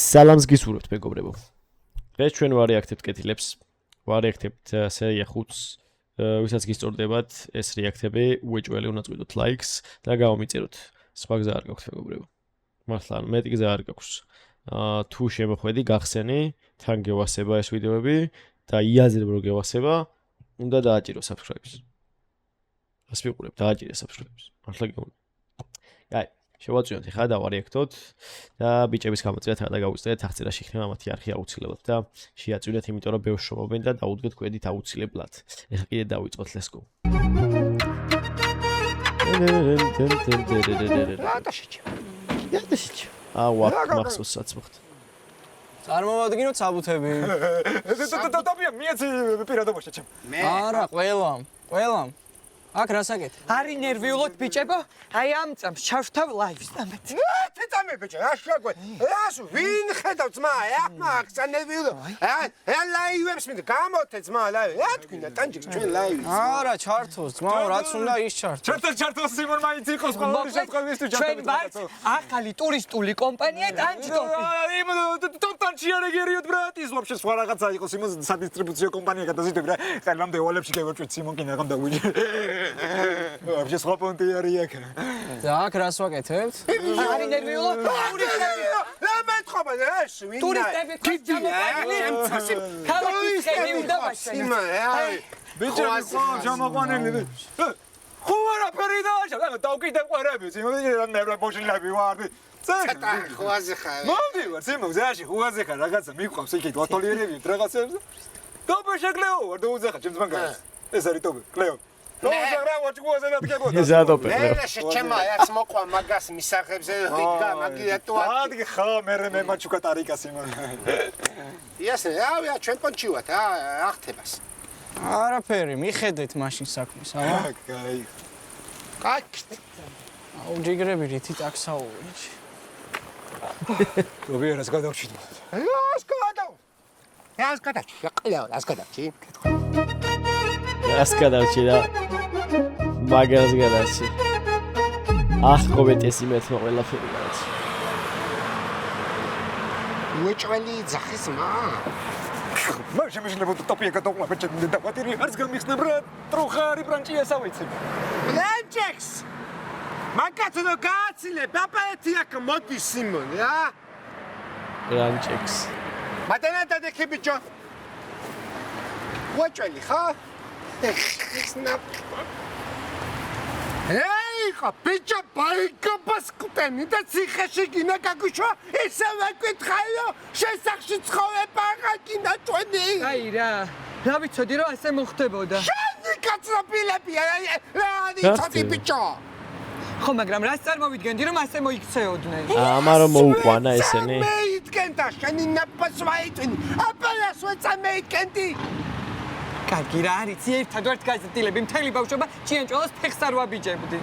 სალამს გისურვებთ მეგობრებო. დღეს ჩვენ ვარეაქტებთ კეთილებს, ვარეაქტებთ სერია 5-ს, ვისაც გისწორდებათ ეს რეაქტები, უეჭველი უნდა წვიდოთ ლაიქს და გამომიწეროთ. სხვა გზა არ გაქვთ მეგობრებო. მართლა მეტი გზა არ გაქვს. თუ შემოხვედი, გახსენი, თან გევასება ეს ვიდეოები და იაზრებ რომ გევასება, უნდა დააჭირო subscribe-ს. ას ვიყურებ, დააჭირე subscribe-ს. მართლა გეუბნები. აი შევაწვიოთ ახლა და ვარეაქტოთ და ბიჭების გამოწვევით ახლა გავუწევთ აღწერაში იქნება მათი არხი აუცილებლად და შეაწვინეთ იმიტომ რომ ბევრ შრომობენ და დაუდგეთ ქვედით აუცილებლად. ეხლა კიდე დავიწყოთ let's go. აუ მახსოვს საცმოხთ. წარმოვადგინოთ საბუთები. დაბია მიეცი პირადობაში ჩემ. არა, ყველამ. აქ რასაკეთე? არი ნერვიულოთ ბიჭებო? აი ამ წამს ჩავშთავ ლაივს ამეთ. თეთამე ბიჭო, აშრაგო. ასუ ვინ ხედავ ძმა? აქ ნერვიულო. ლაივებს მინდა გამოთე ძმა ლაივი. თქვინა ტანჯიკს ჩვენ ლაივი. არა, ჩართოს, ძმაო, რაც უნდა ის ჩართო. ჩართოს სიმონ მაინც იყოს ყოველი შემთხვევაში თუ ჩვენ ვართ ახალი ტურისტული კომპანია ტანჯტოპი. იმ ტოპტანჩი არ ეგერიოთ ბრატ, ის ვაფშე სხვა რაღაცა იყოს იმას სადისტრიბუციო კომპანია გადაზიდები რა. ხელამდე ვალებში გევარჩვით სიმონ კინა გამ დაგვიჯი. ვაფშე სხვა პონტი არის აქ. და აქ რას ვაკეთებთ? არი ნერვიულო? მეთხოვა ეს ვინ? ტურისტები ჩემცასი. ქალაქის ხედი უნდა ვაშენოთ. ბიჭო, ჯამაყვანელი. ხო არაფერი დააშა, დავკიდე ყვერები, სიმონ ნერვე ბოშილები ვარ. ცოტა ხوازე ხარ. მომდივარ, სიმონ ზაში ხوازე ხარ, რაღაცა მიყვავს იქით ვათოლიერებიეთ რაღაცებს. დაბა შეკლეო, ვარ და უძახა ჩემს მანგას. ეს არის ტოპი, კლეო. ზადოპე. შეჩემა ეს მოყვა მაგას მისაღებზე ვიგა მაგიატოა. ადი ხა მე მაჩუკა ტარიკა სიმონ. იასე, ავია ჩვენ პონჩი ვართ, ახთებას. არაფერი, მიხედეთ მაშინ საქმეს, აბა. კაი. კაკ. აუ ჯიგრები რითი ტაქსაური. რობიერას გადავჩით. რას გადავჩი? რას გადავჩი და მაგას გადავჩი. ახყობეთ ეს იმეთმა ყველაფერი გადავჩი. უეჭველი ძახის მა. მაშ შემეშლებო ტოპია გადავყვა ბეჭედი და ვატირი არც გამიხსნა ბრატ. ტროხარი ბრანჭიას ავიცებ. ლანჩექს. მაგათო გააცილე ბაბაეთი აქ მოდი სიმონ რა. რანჩექს. მადენა დადექი ბიჭო. უეჭველი ხა? ეიქა ბიჭო ბაიკაპას კუტენი და ციხეში გინა გაგუშვა ისე ვეკითხაიო შესახში ცხოვრება გინა ჩვენი აი რა ვიცოდი რომ ასე მოხდებოდა შენი კაცროპილებია რა იცოდი ბიჭო ხო მაგრამ რას წარმოვიდგენდი რომ ასე მოიქცეოდნენ ამარო მოუყვანა ესენი მე იდგენდა შენი ნაპას ვაიტვინი აპარას ვეწამეიქენდი კარგი რა არის ერთად ვართ გაზრდილები მთელი ბავშვობა ჭიანჭველას ფეხს არ ვაბიჯებდი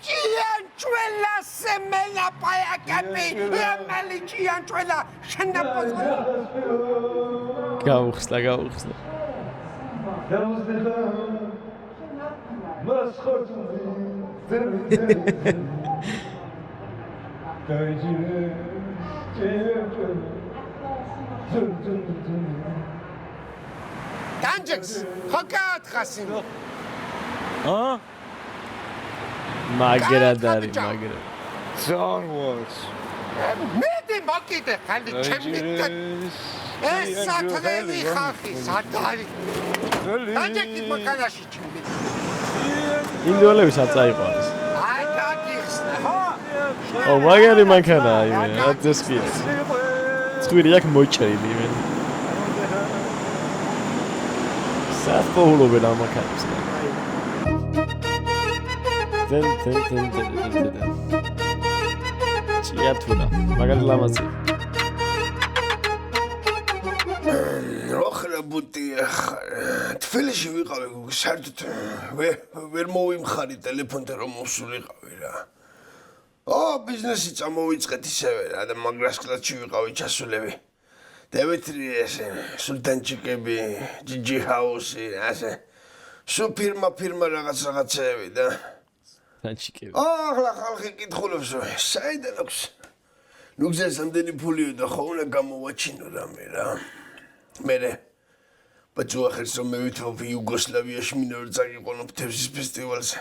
ჭიანჭველა სემელა პაიაკები რამალი ჭიანჭველა შენაპოზო გაუხსნა ტანჯექს ხო გაათხასინო მაგრად არის მაგრად ზარვას მე მოკიდე ხალი ჩემი ეს სათრევი ხალხი სადარი ტანჯექი მოკანაში ჩემი ინდოელები საწაიყვანეს აი დაგიხსნა ო მაგარი მანქანა იმე ათესკი ცხვირი აქ მოჭრილი იმე საფოულობენ ამ მანქანებს დენ ჭიათურა მაგარი ლამაზი ოხრა ბუტია თბილისში ვიყავი საერთოდ ვერ მოვიმხარი ტელეფონთან რომ მოსულიყავი რა ბიზნესი წამოვიწყეთ ისევე რა და მაგრას კლასში ვიყავი ჩასულები დევიტრი ესე სულტანჩიკები ჯიჯი ჰაუსი ასე სულ ფირმა რაღაცეები და თანჩიკები ახლა ხალხი კითხულობს საიდან აქვს ნუ გზას ამდენი ფულიო და ხო უნდა გამოვაჩინო რამე რა. მერე ბაჭო ახერს რომ მე ვითხოვ იუგოსლავიაში მინორ წაიყვანო თევზის ფესტივალზე.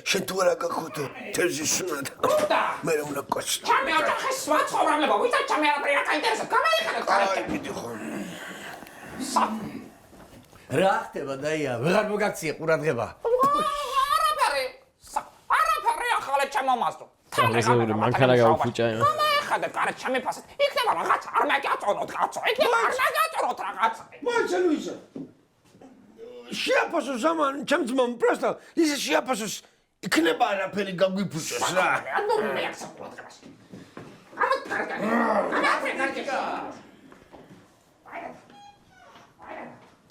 შენ თუ არა გახოთო თევზის სუნად. მე რა უნდა კოჩი. ჩემი ოთახის სვაცხოვრებლება, ვისაც ჩემი არაფერი არ გაინტერესებს, გამოიხადე აი მიდი ხო. რა ხდება დაია, ვეღარ მოგაქცია ყურადღება. არაფერი ახლა ჩემომასო. ახლა მანქანა გაუფუჭა. გამოიხადე კარი ჩემი ფასად. იქნება რაღაც არ მაგაწონოთ კაცო. იქნება არ მაგაწონოთ რაღაც. მოიცა ლუიზა. შეაფასო ზამან ჩემს მომ პროსტა ისე შეაფასოს იქნება არაფერი გაგვიფუჭოს რა. არ მომიახსა ყურადღებას.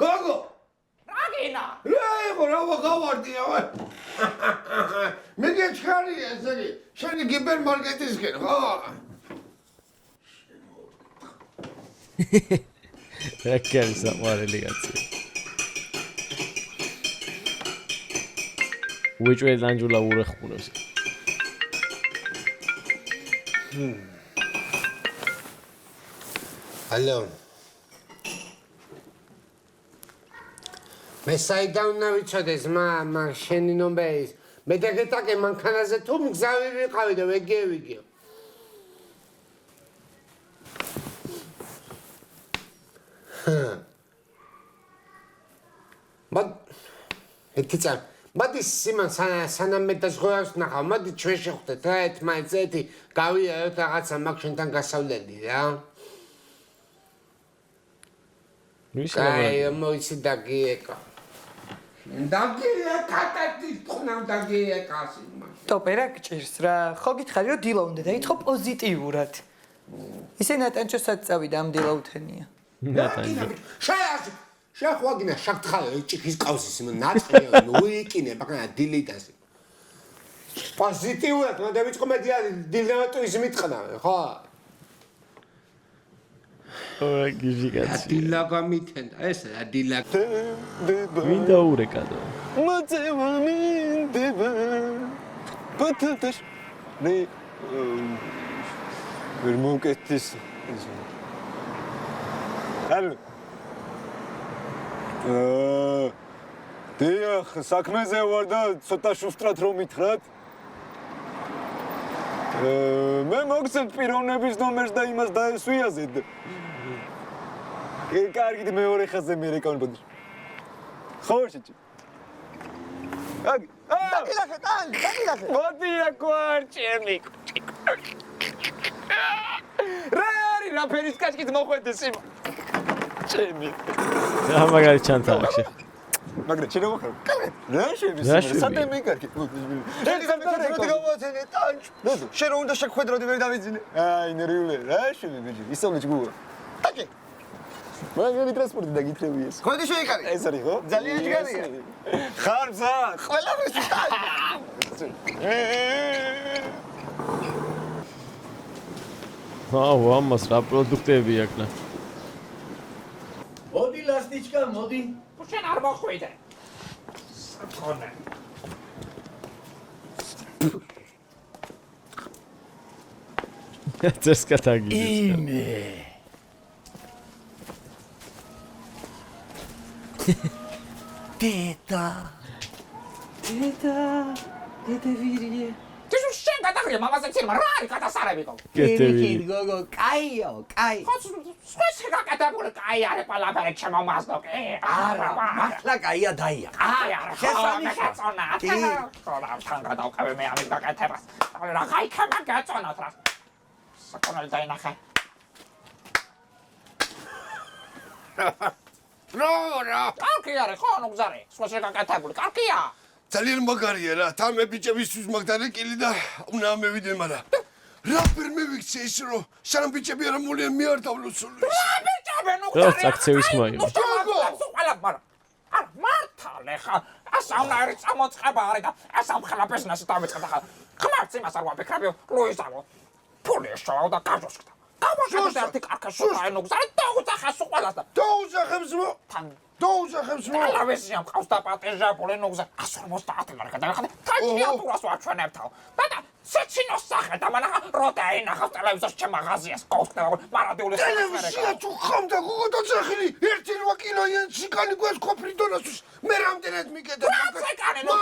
გოგო რაგინა რა იყო რა გავარდია ვე მე გეჩქარია ზეგი შენი გიპერმარკეტისკენ ხო რა კარი საყვარელი კაცი. უეჭველი ლანჯულა ურეხურებს. ალო მე საიდან უნდა ვიცოდე ზმა შენი ნომბერის მე დაგეტაკე მანქანაზე თუ მგზავრი ვიყავი და ვეგევიგე მოდი სიმონ სანამ მე დაზღვევას ნახავ მოდი ჩვენ შევხვდეთ რა ერთმანეთს ერთი გავიაროთ რაღაცა მაქვს შენთან გასავლელი რა აი მოიცი დაგიეკა დაგიეკა თვითონ დაგიეკა სიმონ ტოპერა გჭირს რა ხო გითხარი რომ დილა უნდა დაიწყო პოზიტიურად ისე ნატანჩოსაც წავიდა ამ დილაუთენია შეხვაგინა შაქთხალე ჭიქის ყავსი სიმონ ნაწყია ნუიკინე ბაკნა დილიდასი პოზიტიურად უნდა დავიწყო მე დილატუიზმი თყნავე ხო ой გიჟიკაცი. დილა გამითენდა ეს რა დილა მინდა ურეკადო. მოწევა მინდება პატატაშ მე ვერ მოკეთის ალო დიახ საქმეზე ვარ და ცოტა შუსტრად რომ მითხრათ მე მოგცემთ პიროვნების ნომერს და იმას დაესვიაზეთ კარგით მეორე ხაზზე მე რეკავენ ხო შეჭი დაგილახე დაგილახე მოდი აკვარჩემი რა არის რა ფერის კაშკით მოხვედი სიმო ჩემი რა მაგარი ჩანთა ახში. მაგრამ შენ რა ხარ? რა შევი? სადე მეკარგი. შენ სამწუხაროდ გავაცენე ტანჩ შენ რომ უნდა შეგხვედროდი ვერ დავიძინე აი ნერვიულე რა შევი ბიჭი? ისწავლე ჯგუა. აკე მაგარი ტრანსპორტი დაგითრევი ეს. ხოდი შეიკარი ეს არის ხო? ძალიან ჯგარია ხარ მზა? ყველაფერს ტანჩ აუ ამას რა პროდუქტები აქნა. მოდი ლასტიჩკა მოდი შენ არ მოხვიდე სათხონე ეს კატაგი. იმე დედა ვირიე თიშ შენ გადაღია მამაზე ცირმა რა არის გადასარებიყო კეთები. გოგო კაიო კაი სვეცი გაკეთებული კაი არის ყველაფერი ჩემომასდო კი არა მართლა კაია დაია აი არა შესანიშნავი. გაწონა თან გადავყევი მე ამის გაკეთებას რა გაიქება გაწონათ რა საკონალ დაინახე რა კარგი არის ხო ნუ გზარი სვეცი გაკეთებული კარგია ძალიან მაგარია რა თამე ბიჭებისთვის მაგდარეკილი და უნდა მევიდე მაგრამ რა ფერმე ვიქცე ის რომ სანამ ბიჭები არ მოლიან მე არ დავლოცულო ის ბიჭები ნუ რა აქცევის მაიღო. არ მართალე ხა ასაუნარი წამოწყება არის და ასამ ხლაპესნასი დავიწყდა ხა ხმარც იმას არ ვაფიქრებიო ლუიზავო ფული შოვა და გაჟოსკდა გამაშოშ ერთი კარკა შოვა ნუ გზარი დაუძახას უყალას და დაუძახებს მო თან დაუძახებს მო ალავესიამ ყავს და პატეჟაპული ნუ გზა 150 ლარი გადაგახადე თაჩია თურას ვაჩვენებთავ და სეჩინოს სახე და მანახა როდა ინახავს ტელევიზორში ჩემ მაღაზიას კოხტევა მარადიული ტელევიზია თუ ხამდა გოგო დაძახილი 1-8 კილოიან ჩიკანი გვეს ქოფრიდონასუს მე რამდენად მიგედა ცეკანი ნუ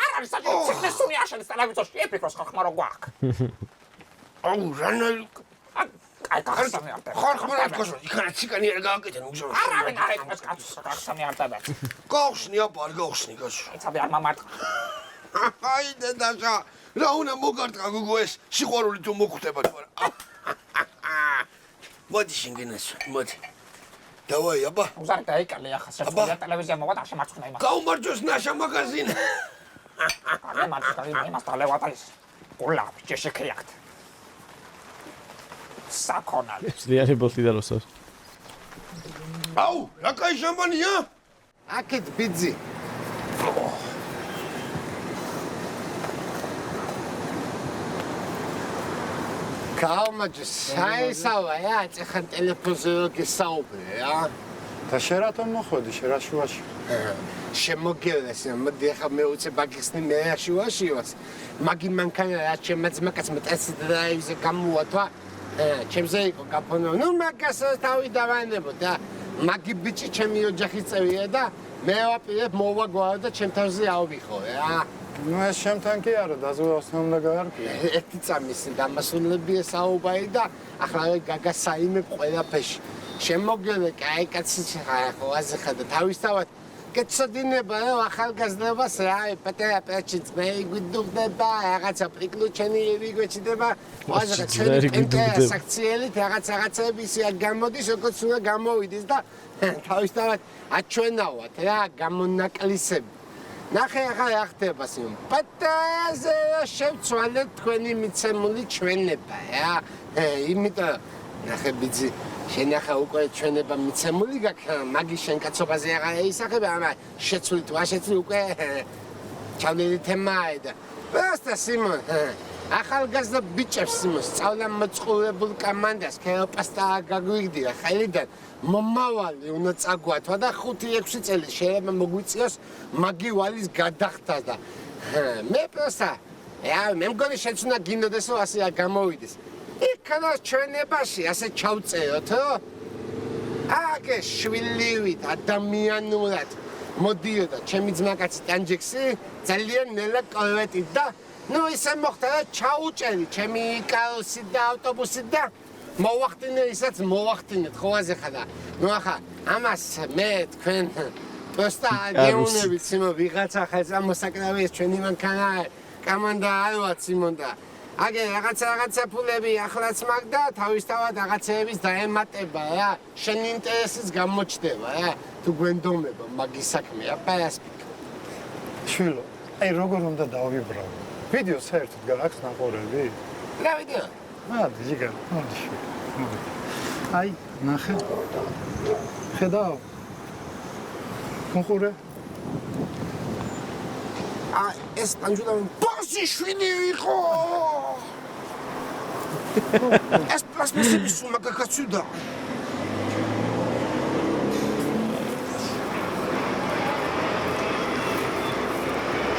არ არის საჭირო ციხნესუნი აშენის ტელევიზორში ეფიქროს ხალხმა რო გვაქვს აუ რანაირ აი კახსამი არ ხარხმა რა თქოს იქარა ჩიკანი არ გააკეთე ნუგზო არავინ არ ეთქოს კაცს კახსამი არ დაბა გავხსნი აბა არ გავხსნი გასო ეცაბი არ მომარტყა აი დედაშა რა უნდა მოგარტყა გოგო ეს სიყვარული თუ მოგხვდება თუ არა მოდი შინგენას მოდი დავაი აბა უზარი დაიკალე ახლა შეწყვეტა ტელევიზია მოვა და არ შემარცხნა იმას გაუმარჯოს ნაშა მაგაზინი არ მომარტყა იმას დალევატალის გულა შეშეკეაქთ საკონალი ზლიანი ბოთლი და როსოს აუ რა კაი ჟამბანია აქეთ ბიძი Kalmacı საესავა ეხან ტელეფონზე გესაუბრე და შენ რატომ მოხვედი შენ რა შუაში შემოგელეს მოდი ახლა მე უცე ბაგისნი მე შუაში ვას მაგი მანქანა რა შემეძმა კაცმა ტელევიზია გამოვატვა ჩემზე იყო გაფონო ნუ მაგას თავი დავანებო და მაგი ბიჭი ჩემი ოჯახის წევია და მე ვაპირებ მოვაგვაო და ჩემ თავზე ავიხო ნუ ეს შემთან კი არა დაზღვევას უნდა გაარკვიო ერთი წამის დამასრულებია საუბარი და ახლა გაგასაიმე ყველაფერში შემოგელე კაი კაცი ხო აზიხა და თავისთავად კეთსადინება ახალგაზრდობას რა პატარა პეჩიც მე გვიდუღდება რაღაცა პრიკლუჩენიები გვეჩდება აზიხა ჩემი საქციელი რაღაცები ისე გამოდის როგორც უნდა გამოვიდეს და თავისთავად აჩვენავთ რა გამონაკლისები ნახე ახლა რა ხდება სიმ პატაზე შევცვალეთ თქვენი მიცემული ჩვენება რა იმიტომ ნახე ბიძი შენ ახლა უკვე ჩვენება მიცემული გაქვს მაგის შენ კაცობაზე აღარ ისახება ამა შეცვლი თუ აშეცვლი უკვე ჩავლილი თემაა და просто სიმონ ახალგაზრდა ბიჭებს სიმონ სწავლა მოწყულებულ კომანდას ქეოპასტა გაგვიგდია ხელიდან მომავალი უნდა წაგვათვა და 5-6 წელი შეიძლება მოგვიწიოს მაგი ვალის გადახდა და მე просто მე მგონი შენც უნდა გინდოდესო ასე არ გამოვიდეს იქნა ჩვენებაში ასე ჩავწეროთ აგე შვილივით ადამიანურად მოდიოდა ჩემი ძმაკაცი ტანჯექსი ძალიან ნელა კოლვეტით და ნუ ისე მოხდა და ჩაუჭერი ჩემი კაროსი და ავტობუსი და მოვახდინე ისაც მოვახდინეთ ხო აზეხა და ნუ ახლა ამას მე თქვენ просто აგეუნებით სიმო ვიღაცა ხა წამოსაკრავია ჩვენი მანქანა კომანდა არ ვარ სიმონ და აგე რაღაცა ფულები ახლაც მაგ და თავისთავად რაღაცეების დაემატება რა შენ ინტერესის გამოჩდება რა თუ გვენდომება მაგის საქმე აპარასპიკ შვილო აი როგორ უნდა დავიბრალო ვიდეო საერთოდ გააქვს ნახორები რა ვიდეო მოდი ჯიგარ მოდი აი ნახე ხედავ კონკურე ეს პანჯულა ბოსი შვილი იყო ეს პლასმასების სუმა გაკაცუდა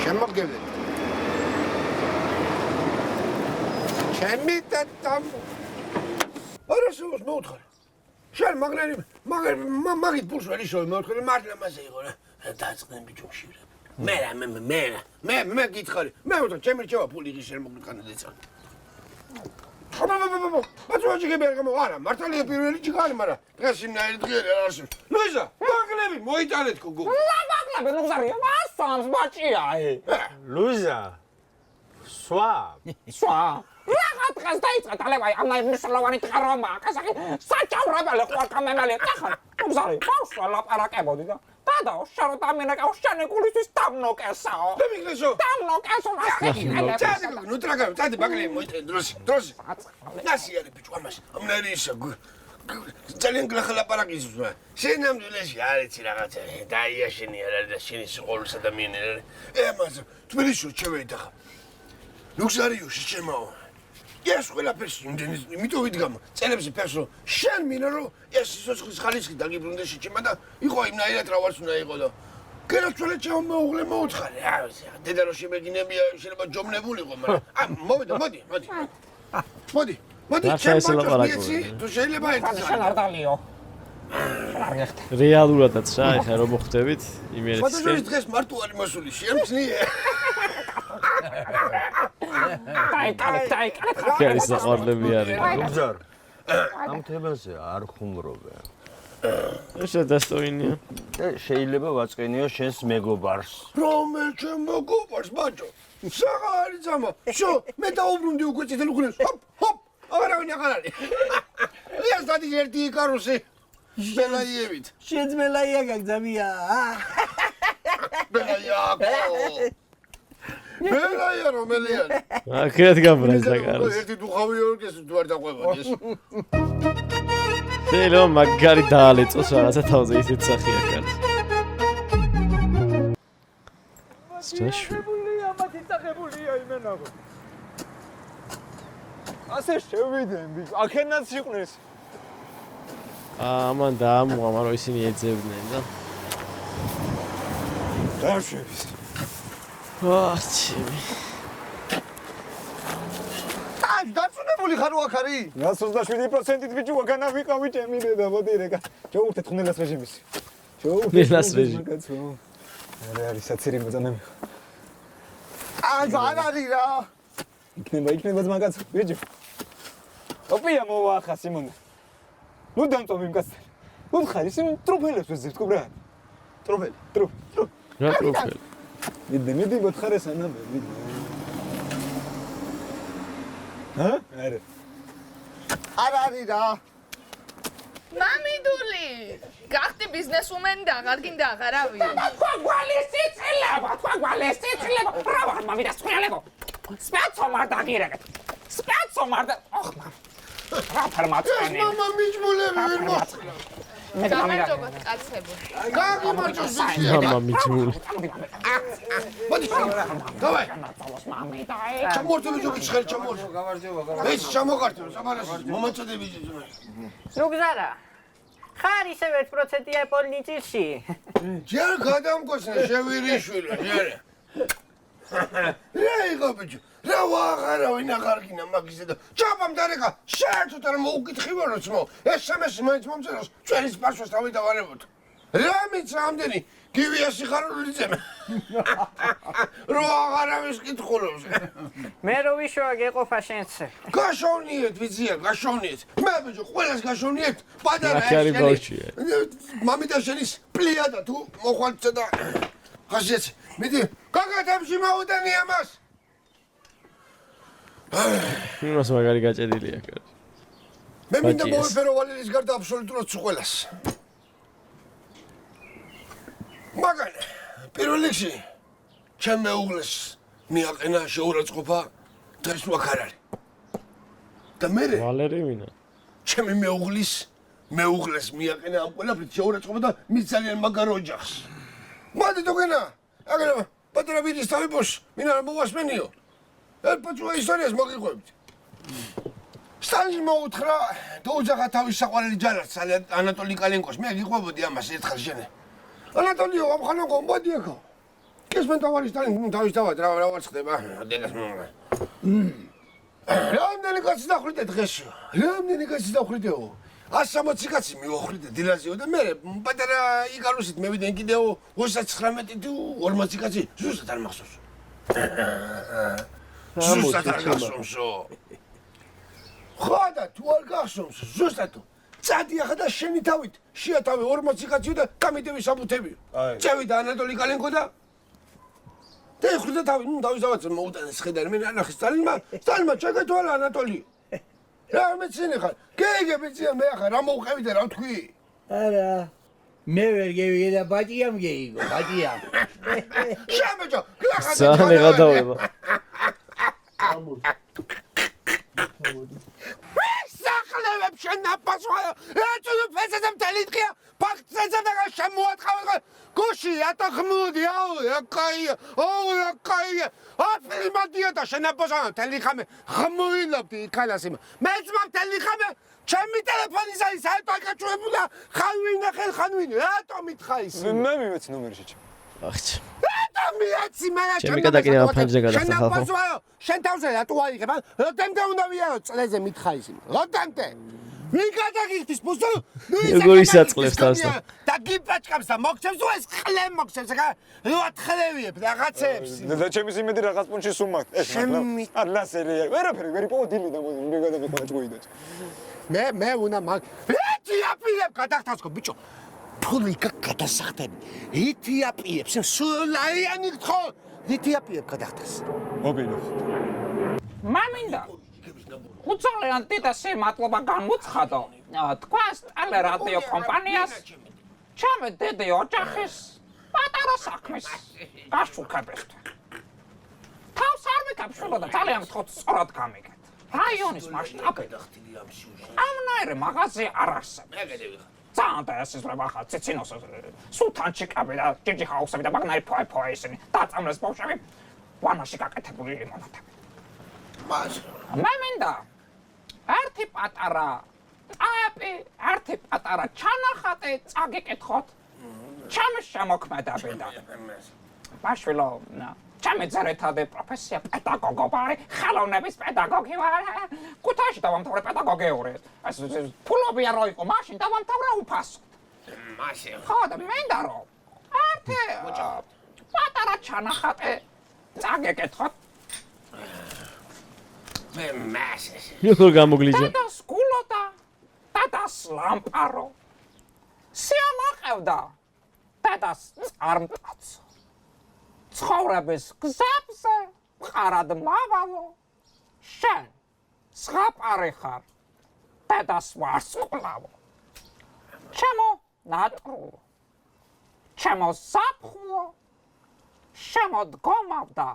შემოგგებთ ჩემი დათამ არა შევს მოუთხარ შენ მაგით პულს ვერ ისოვე მოუთხარ მართლა მასე იყო რა დაწყდნენ ბიჭოში მე გითხარი მე ვთქვა ჩემი რჩევა ფული ის შენ მოგკანა დეცა ბაცუაჭი გებერგამო არა მართალია პირველი ჭიქარი მაგრამ დღეს იმნაირი დღეა არ არსებობს ლუიზა მაგლები მოიტანეთ გოგო მაგლები ლუზარი მასამს ბაჭია ლუიზა სვა რა დღეს დაიწყე ტალევაი ამა მნიშვნელოვანი ტყარომა კასაკი საჭავრებელი ხوار კამენალი ახლა ლუზარი ბავშვა ლაპარაკებოდი და დადაო შარო დამენაკაო შენი გულისთვის დამნოკესაო და მიგრესო დამნოკესო ჩადი ნუ ტრაგავ ჩადი მაგლები მოიტანე დროსი ნასი არის ბიჭო ამას ამნარი ისა ძალიან გლახა ლაპარაკის შენ ამძულეში არიცი რაღაცა დაიაშენი არ არის და შენი სიყვარულის ადამიანი არ არის ამას თბილისში შევეიდა ხა ლუქსარიოში შემაო ეს ყველაფერს იმიტომ ვიდგამო წელებზე ფერსო შენ მინო რომ ეს სიცოცხლის ხალისხი დაგიბრუნდეს შეჭიმა და იყო იმნაირად რა ვარც უნდა იყო და გერაცვალე მეუღლე მოუთხარი. რა ვიცი, დედა რო შემეგინებია, შეიძლება ჯომნებულიყო, მაგრამ მოდი. მოდი, მაშა ეს ლაპარაკობენ. თუ შეიძლება ერთად. შენარდალიო. რეალურადაც რა, ეხლა რომ მოხვდებით იმერეთს. სხვადასხვა დღეს მარტო არის მოსული, შეამჩნიე. დაიკალე. კარი საყვარლები არის. გუძარ. ამ თემაზე არ ხუმრობენ. შედასტოინია. შეიძლება ვაწყენიო შენს მეგობარს. რომელ ჩემ მეგობარს, ბაჭო? საღარი ძამა. შო, მე დაუბრუნდი უკვე წითელ უხუნეს. ჰოპ. აღარავინ აღარ არის. ეს დადი ერთი იკარუსი. ბელაიევით. შენც მელაია გაგზავია. ბელაია რომელია? აქეთ გაბრაზ და კარს. ერთი დუხავი ორკეს თუ არ დაყვებოდი ეს. შეიძლება მაგარი დაალეწოს რაღაცა თავზე ისეთ სახია კარს. წაშულია მათი წაღებულია იმენაღო. ასე შევიდნენ ბიჭო. აქენაც სიყნეს. ამან დაამუღა, მაგრამ ისინი ეძებდნენ და დაშევის. ვაჩი. დაწუნებული ხარ აქ არის? 27%-ით ბიჭო ვაგანა ვიყავი ჩემი დედა მოდი რეკა. ჯოურთეთ ხნელას რეჟიმის. ხნელას რეჟიმი. არა არის საცერი მოწამე. არ არის რა. იქნება მაგაც ბიჭო. ოპია მოახა სიმონ. ნუ დამწოვი მკაცი. ნუ ხარი სიმონ ტროფელებს ვეძებ თქო რა. ტროფელი. რა ტროფელი? მიდი მოთხარეს ანაბე მიდი. არა. არ არის რა. მამიდული, გახდი ბიზნესუმენი და აღარ გინდა აღარავი. თქვა გვალესიცილება. რა ვარ მამიდა სხულელego. სპეცომარ დაგირეკეთ. სპეცომარ და ოხ მამ. რა ფარმაცანი. მამა მიჯმულები ვერ მოხდა. გამარჯობათ კაცებო. გაგიმარჯოს ბიჭო. მამა მიჯმული. მოდი. დავაი. მამიდა. ჩამორთო ბიჭო, ხელ ჩამორთო. გამარჯობა. ეს ჩამოყართო, სამარას მომაწოდე ბიჭო. ნუ გზარა. ხარ ისე 1%-ია პოლნიჭილში. ჯერ გადამკოცნე შევირიშვილო, ჯერ. რა იყო ბიჭო? რა ვაღარავინ აღარ გინა მაგის და ჩაბამ დარეკა შეერთოთ არ მოუკითხიო როცმო SMS-ი მაინც მომწეროს ჩვენის პასუხს თავი დავარებოთ რა მიცა ამდენი გივია სიხარული ძემე რა აღარავის კითხულობს მე რო ვიშოა გეყოფა შენც გაშოვნიეთ ვიცია გაშოვნიეთ მე ბიჭო ყველას გაშოვნიეთ პატარა ახალი ბავშვია მამიდა შენის პლიადა თუ მოხვალცე და ხაშეც მიდი გაგათებში მოუდენი ამას იმას მაგარი გაჭედილია კარ. მე მინდა მოვიფერო ვალერის გარდა აბსოლუტურად ყველას. მაგან პირველ რიგში ჩემ მეუღლეს მიაყენა შეურაცხყოფა დღეს აქ არ არის. და მე ვალერი ვინა? ჩემი მეუღლეს მიაყენა ამ ყველაფრით შეურაცხყოფა და მის ძალიან მაგარ ოჯახს. მოდი თქენა, აგრე პატარა ვიდის თავიბოს, მინდა მოვასმენიო. პაწუა ისტორიას მოგიყვებით. სტალინი მოუთხრა დაუძახა თავის საყვარელი ჯარას ანატოლი კალენკოს. მე გიყვებოდი ამას ერთხელ შენე. ანატოლიო ამხანაგო მოდი აქ. კესმენ თავარი სტალინი თავის თავად რა ვარ ხდება. დედას მომა. რამდენი კაცი დახრიდე დღეს? რამდენი კაცი დახრიდეო? 160 კაცი მივახრიდე დილაზეო და მე პატარა იკარუსით მევიდენ კიდევ 39 თუ 40 კაცი ზუსტად არ მახსოვს. ზუსტად არ გახსოვსო. ხოდა თუ არ გახსოვს ზუსტად წადი ახლა და შენი თავით შეათავე 40 კაცი და გამიდევი საბუთები. წევიდა ანატოლი კალენკო და ეხლა თავი თავის დავაც მოუტანეს ხედარი მე ნახე სტალინმა ჩაგეთვალა ანატოლი. რა მეცინე ხარ? გეიგებიცია მე ახლა რა მოვყევი და რა ვთქვი? არა. მე ვერ გევიგე და ბაჭიამ გეიგო, ბაჭიამ. შაბეჭო, გახადა. სანე გადავება. სახლებ შენ ნაპასვა. ეცო ფესესემ თელიტყია. ფაქტზე და შემოაწყავ. გუში ატახმუდი აუ, აკაია. აუ, აკაია. აფილმადია და შენაპასვა თელიხამე. ხმუილობდი იქალასი. მეც მამ თელიხამე. ჩემი ტელეფონისა ის საერთოდ აკაჭუებულა. ხანვინა ხან ხანვინი. რატომ მითხა ის? მე მივეც ნომერში. ახც. მიაცი მე ჩემი გადაკინება ფანჯზე გადახდა ხალხო. შენ თავზე რატო აიღებ? როდემდე უნდა ვიარო წლეზე მითხარ ისინი. როდემდე? ვინ გადაგიხდის ბუსო? როგორ ისაწყლებს თავს და და გიპაჭკავს და მოგცემს თუ ეს ხლე მოგცემს რა? რა თხლევიებ რაღაცებს. და ჩემი სიმედი რაღაც პუნჩი სუმაკ. ალასერი ვერაფერი ვერი პოდინი და მოდი მე გადავიყო ჭუიდეთ. მე უნდა მაგ ეთიაპიებ გადახტასკო ბიჭო. ფული გადასახდები. ეთიაპიებს სულაიანი გთხო. ეთიაპიებ გადახტას. მობილო. მამინდა უცოლიან ტიტასი მადლობა განუცხადო. თქვენს ტელერადიო კომპანიას ჩემი დიდი ოჯახის პატარა საქმის გაშუქებთ. თავს არ მიკავშირო და ძალიან გთხოვთ სწორად გამიგეთ. რაიონის მასშტაბით ამნაირი მაღაზია არ არსებობს. ძალიან დაესწრება ხა ციცინოს სულთანჩიკები და ჯიჯი ჰაუსები და მაგნაირი ფოე ისინი დაწამლეს ბავშვები ვანაში გაკეთებული ლიმონადები. მე მინდა ერთი პატარა აპი, ერთი პატარა ჩანახატი წაგიკითხოთ ჩემი შემოქმედებიდან. ბაშვილო, ჩემი ძირითადი პროფესია პედაგოგობა, ხელოვნების პედაგოგი ვარ. ქუთაისში დავამთავრე პედაგოგიური. ეს ფულობი არ იყო, მაშინ დავამთავრე უფასოდ. მაშინ. ხო და მინდა რომ ერთი პატარა ჩანახატი წაგიკითხოთ. მე მასე. როგორ გამოგვლიჯა? დადას გულოდა, დადას ლამპარო. სიამაყევდა, დადას წარმტაცო. ცხოვრების გზებზე მყარად მავალო. შენ ზღაპარი ხარ, დადას ვარსკვლავო. ჩემო ნატრულო, ჩემო საფხულო, შემოდგომავდა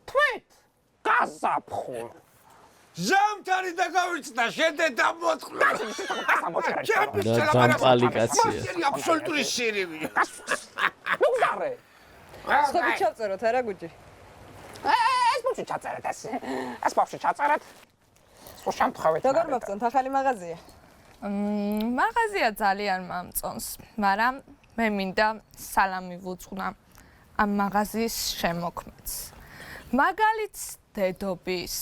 თვით გაზაფხულო. ჟამთარი დაგავიწყდა შენდე დამოწყდა. დამპალიკაცია. აბსოლუტური სირივია. ნუგზარე. სხვები ჩაწეროთ არა გუჯი? ეს ბავშვი ჩაწერეთ ეს. ეს ბავშვი ჩაწერეთ. სულ შემთხვევით. როგორ მოგწონთ ახალი მაღაზია? მაღაზია ძალიან მომწონს, მაგრამ მე მინდა სალამი ვუწყნა ამ მაღაზიის შემოქმედს. მაგალითს დედობის,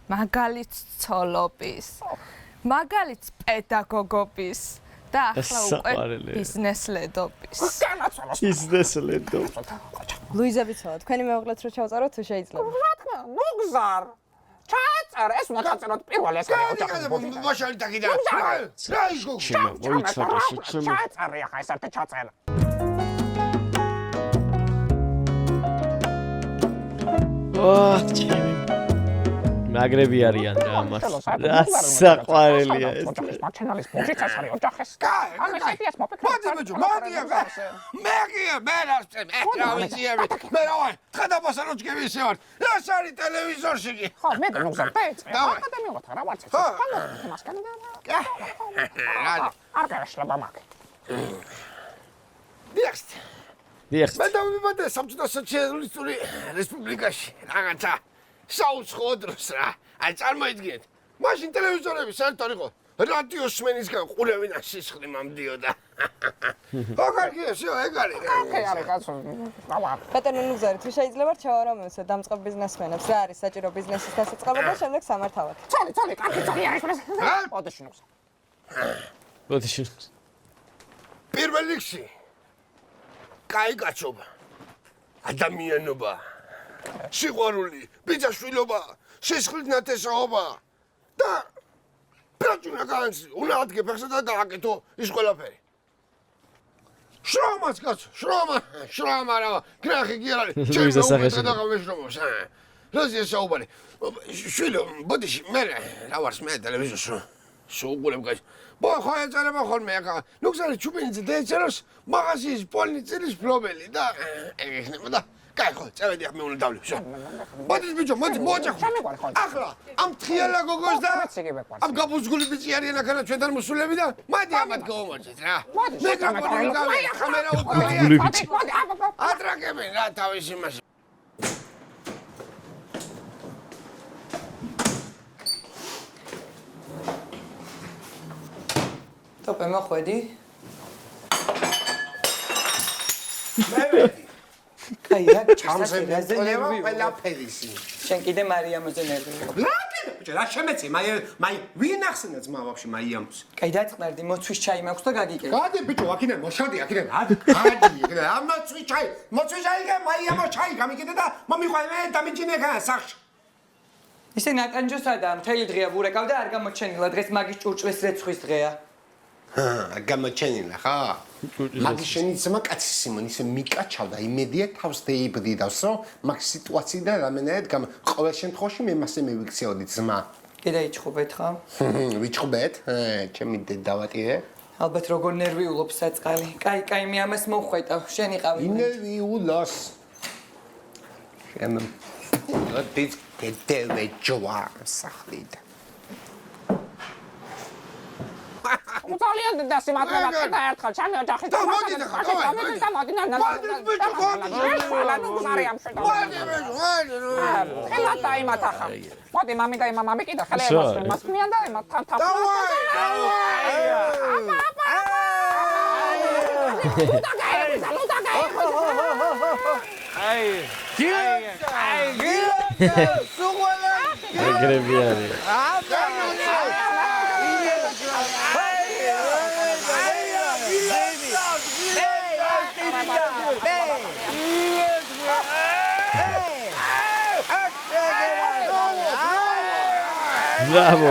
მაგალითს ცოლობის, მაგალითს პედაგოგობის და ახლა უკვე ბიზნესლედობის. ბიზნესლედობის. ლუიზა ვიცოა, თქვენი მეუღლეთ რო ჩავწეროთ თუ შეიძლება? რა თქმა უნდა, ნუგზარ. ჩაწერე, ეს უნდა ჩაწეროთ პირველ ეს ოჯახის ბოდი. მოშალი დაგიდა. რა ის გოგო? მოიცადა შეჩემო. ჩაწერე ახლა ეს ერთი ჩაწერე. ჩემი მაგრები არიან რა მას. რა საყვარელია ეს. მაჩენალის ბოჯიც არის ოჯახის. ანუ შეფიას მოფიქრე. მოდი ბიჭო, მოდი ახლა. მე რასწე, რა ვიციები. მე რა ვარ? ხადაბასაროჩკები ისე ვარ. ეს არის ტელევიზორში კი. ხო, მე და ნუგზარ პეც. აკადემიულად რა ვარ ცეცხლ. მასკანი და. არ გააშლება მაგ. დიახთ. დიახთ. მე დავიბადე საბჭოთა სოციალისტური რესპუბლიკაში. რაღაცა საუცხოო დროს რა. აი წარმოიდგინეთ. მაშინ ტელევიზორები საერთოდ იყო. რადიოს სმენისგან ყურევინა სისხლი მომდიოდა. ოკარგია, შო, ეგ არის. ოკეი, არის კაცო. რავა. ბატონო ნუგზარი, თუ შეიძლება რჩევა რომ ევსო დამწყებ ბიზნესმენებს, რა არის საჭირო ბიზნესის დასაწყება და შემდეგ სამართავად. ცოლი, კარგი ცოლი არის ეს. ოდეში ნუგზა. ოდეში. პირველ რიგში კაი კაცობა. ადამიანობა. სიყვარული, ბიძაშვილობა, სისხლით ნათესაობა და პროჭუნა განცი, უნდა ადგებახსა და დააკეთო ის ყველაფერი. შრომაც კაცო, შრომა რა, გრახი კი არ არის. ჩემი უბრალოდ დაგავეშრომოს. რაზეა საუბარი? შვილო, ბოდიში, მე რა ვარ მე ტელევიზორში. სუღურებ კაცო. ხო ეწერება ხოლმე ახლა. ნუგზარი ჩუბინიძე დაეწეროს მაღაზიის პოლნი წილის ფლობელი და ეგ იქნება და კაი ხო, წავედი ახლა მე უნდა დავლებ. მოდი ბიჭო, მოდი მოოჯახო. ახლა ამ თხიალა გოგოს და ამ გაბუზგული ბიჭი არიან ახლა ჩვენთან მოსულები და მოდი ამათ გავუმარჯეთ რა. მე გამოგავი კამერა უკავია. ატრაკებენ რა თავის იმაში. ტოპე მოხვედი? მე ვედი. აი რა ჩამზე მეწოდება ყველაფერისი. შენ კიდე მარიამოზე ნერვიულობ. ბიჭო, რა შემეცი? მაი ვინ ახსენა ძმა ვაფშე მაიამოს? კაი დაწყნარდი, მოცვის ჩაი მაქვს და გაგიკეთე. გადი ბიჭო, აქედან მოშადი, აქედან. გადი, ამოცვი ჩაი, გა მაიამოს ჩაი გამიკეთე და მომიყვანე დამიჯინე გან სახში. ისე ნაკანჯოსადა, მთელი დღეა ვურეკავ და არ გამოჩენილა, დღეს მაგის ჭურჭლის რეცხვის დღეა. გამოჩენილა ხა? მაგის შენი ძმა კაცი სიმონ ისე მიკაჩავდა, იმედია თავს დაიბდიდავს, რომ მაგ სიტუაციიდან რამენად ყოველ შემთხვევაში მე მასე მივიქცეოდი ძმა. კიდე იჩხუბეთ ხა? ვიჩხუბეთ? ჩემი დედავატირე. ალბათ როგორ ნერვიულობ საწყალი. კაი, მე ამას მოხვეტავ, შენ იყავი. ნერვიულოს. შენ როდის დედევე ჯოა სახლიდან. ძალიან დასიმართლება და ერთხელ ჩემი ოჯახის და მოდი და მოდი მოდი მამი და მამი კიდე ხელებას მას მიან და იმათ თან თან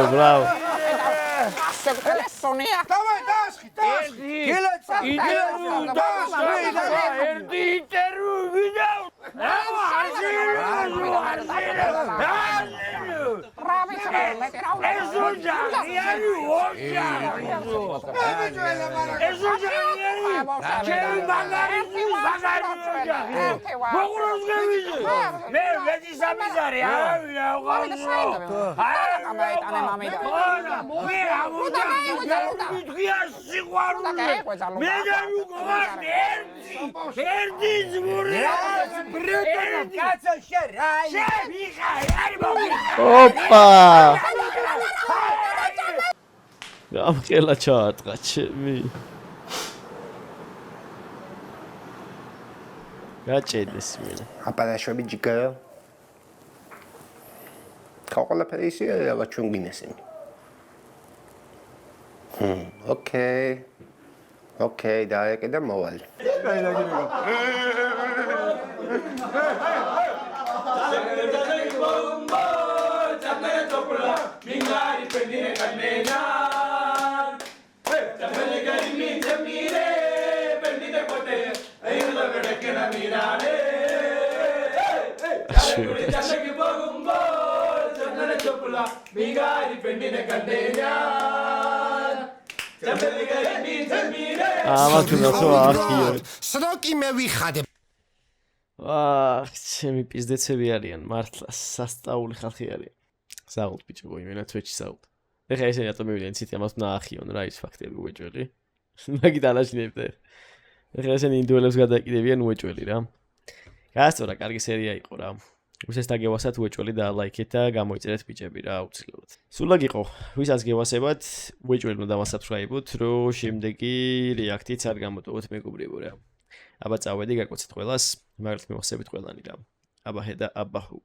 Bravo. Sonia. Давай, Дашки, Дашки. Opa! Ramqela çağırtqa çemi. გაჭედეს მე. აპარაშვები ჯიგარო. ქაყოლაფერი ისე რა ჩვენ გინესენ. ოკეი, დაეკე და მოვალ. სროკი მე ვიხადე. ჩემი პიზდეცები არიან, მართლა სასწაული ხალხი არიან. საუბრობ ბიჭო, იმენა თვეჩი საუბრობ. ეხა ესე რატომ მივიდნენ ცით ამას ნაახიონ რა ის ფაქტები უეჭველი. მაგით ალაშნებდა. ეხა ესენი ინდუელებს გადაკიდებიან უეჭველი რა. გასწორა, კარგი სერია იყო რა. ვისაც დაგევასათ უეჭველი და ლაიქეთ და გამოიწერეთ ბიჭები რა აუცილებლად. სულაგ იყო, ვისაც გევასებათ, უეჭველი უნდა დავასაბსკრაიბოთ, რომ შემდეგი რეაქტიც არ გამოტოვოთ მეგობრებო რა. აბა წავედი, გაკოცეთ ყველას, მაგალითად მივახსენებით ყველანი რა. აბა ჰედა აბაჰუ.